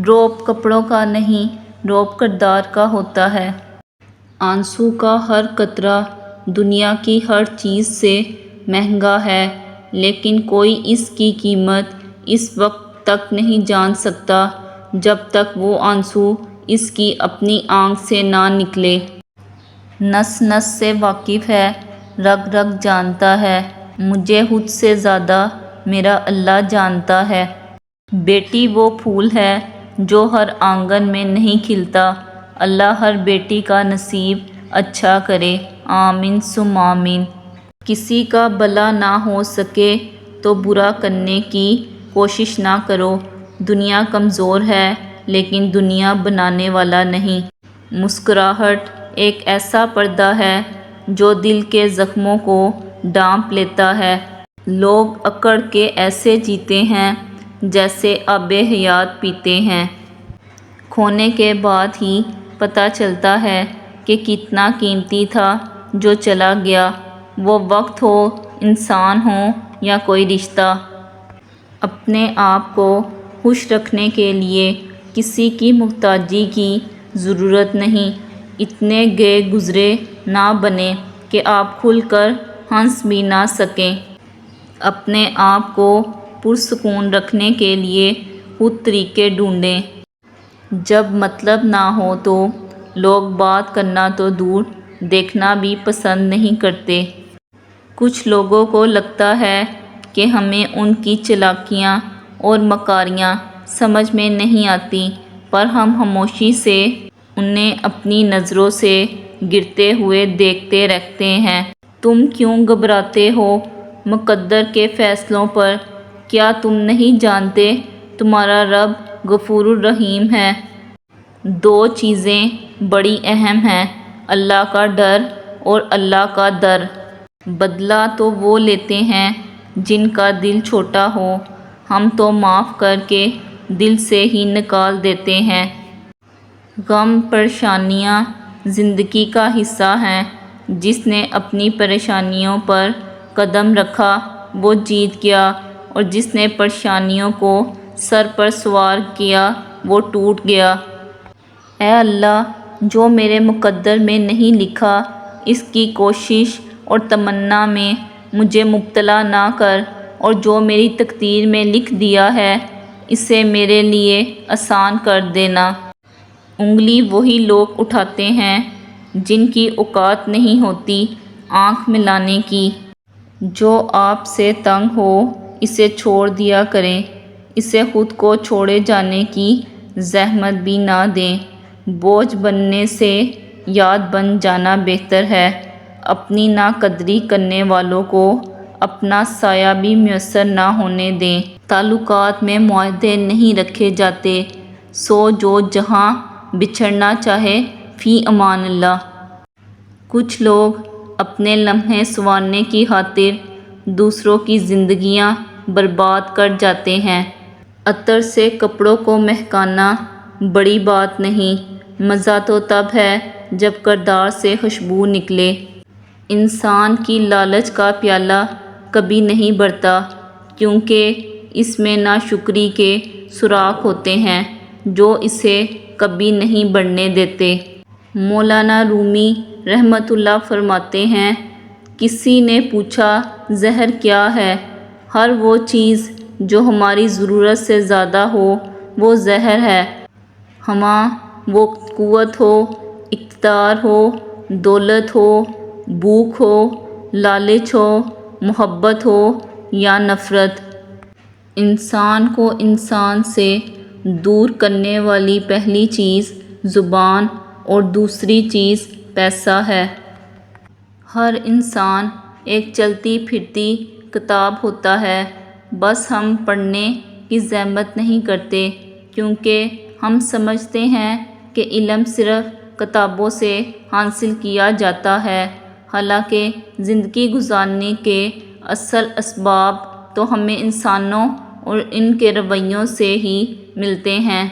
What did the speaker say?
روب کپڑوں کا نہیں، روب کردار کا ہوتا ہے۔ آنسو کا ہر قطرہ دنیا کی ہر چیز سے مہنگا ہے، لیکن کوئی اس کی قیمت اس وقت تک نہیں جان سکتا جب تک وہ آنسو اس کی اپنی آنکھ سے نہ نکلے۔ نس نس سے واقف ہے، رگ رگ جانتا ہے، مجھے خود سے زیادہ میرا اللہ جانتا ہے۔ بیٹی وہ پھول ہے جو ہر آنگن میں نہیں کھلتا، اللہ ہر بیٹی کا نصیب اچھا کرے، آمین ثم آمین۔ کسی کا بھلا نہ ہو سکے تو برا کرنے کی کوشش نہ کرو، دنیا کمزور ہے لیکن دنیا بنانے والا نہیں۔ مسکراہٹ ایک ایسا پردہ ہے جو دل کے زخموں کو ڈھانپ لیتا ہے۔ لوگ اکڑ کے ایسے جیتے ہیں جیسے آب حیات پیتے ہیں۔ کھونے کے بعد ہی پتہ چلتا ہے کہ کتنا قیمتی تھا جو چلا گیا، وہ وقت ہو، انسان ہو یا کوئی رشتہ۔ اپنے آپ کو خوش رکھنے کے لیے کسی کی محتاجی کی ضرورت نہیں، اتنے گئے گزرے نہ بنیں کہ آپ کھل کر ہنس بھی نہ سکیں۔ اپنے آپ کو پرسکون رکھنے کے لیے خود طریقے ڈھونڈیں۔ جب مطلب نہ ہو تو لوگ بات کرنا تو دور دیکھنا بھی پسند نہیں کرتے۔ کچھ لوگوں کو لگتا ہے کہ ہمیں ان کی چالاکیاں اور مکاریاں سمجھ میں نہیں آتی، پر ہم خاموشی سے انہیں اپنی نظروں سے گرتے ہوئے دیکھتے رہتے ہیں۔ تم کیوں گھبراتے ہو مقدر کے فیصلوں پر؟ کیا تم نہیں جانتے تمہارا رب غفور الرحیم ہے؟ دو چیزیں بڑی اہم ہیں، اللہ کا ڈر اور اللہ کا در۔ بدلہ تو وہ لیتے ہیں جن کا دل چھوٹا ہو، ہم تو معاف کر کے دل سے ہی نکال دیتے ہیں۔ غم پریشانیاں زندگی کا حصہ ہیں، جس نے اپنی پریشانیوں پر قدم رکھا وہ جیت گیا، اور جس نے پریشانیوں کو سر پر سوار کیا وہ ٹوٹ گیا۔ اے اللہ، جو میرے مقدر میں نہیں لکھا اس کی کوشش اور تمنا میں مجھے مبتلا نہ کر، اور جو میری تقدیر میں لکھ دیا ہے اسے میرے لیے آسان کر دینا۔ انگلی وہی لوگ اٹھاتے ہیں جن کی اوقات نہیں ہوتی آنکھ ملانے کی۔ جو آپ سے تنگ ہو اسے چھوڑ دیا کریں، اسے خود کو چھوڑے جانے کی زحمت بھی نہ دیں۔ بوجھ بننے سے یاد بن جانا بہتر ہے۔ اپنی ناقدری کرنے والوں کو اپنا سایہ بھی میسر نہ ہونے دیں۔ تعلقات میں معاہدے نہیں رکھے جاتے، سو جو جہاں بچھڑنا چاہے فی امان اللہ۔ کچھ لوگ اپنے لمحے سنوارنے کی خاطر دوسروں کی زندگیاں برباد کر جاتے ہیں۔ عطر سے کپڑوں کو مہکانا بڑی بات نہیں، مزہ تو تب ہے جب کردار سے خوشبو نکلے۔ انسان کی لالچ کا پیالہ کبھی نہیں بھرتا، کیونکہ اس میں ناشکری کے سوراخ ہوتے ہیں جو اسے کبھی نہیں بڑھنے دیتے۔ مولانا رومی رحمۃ اللہ فرماتے ہیں، کسی نے پوچھا زہر کیا ہے؟ ہر وہ چیز جو ہماری ضرورت سے زیادہ ہو وہ زہر ہے، خواہ وہ قوت ہو، اقتدار ہو، دولت ہو، بھوک ہو، لالچ ہو، محبت ہو یا نفرت۔ انسان کو انسان سے دور کرنے والی پہلی چیز زبان اور دوسری چیز پیسہ ہے۔ ہر انسان ایک چلتی پھرتی کتاب ہوتا ہے، بس ہم پڑھنے کی زحمت نہیں کرتے، کیونکہ ہم سمجھتے ہیں کہ علم صرف کتابوں سے حاصل کیا جاتا ہے، حالانکہ زندگی گزارنے کے اصل اسباب تو ہمیں انسانوں اور ان کے رویوں سے ہی ملتے ہیں۔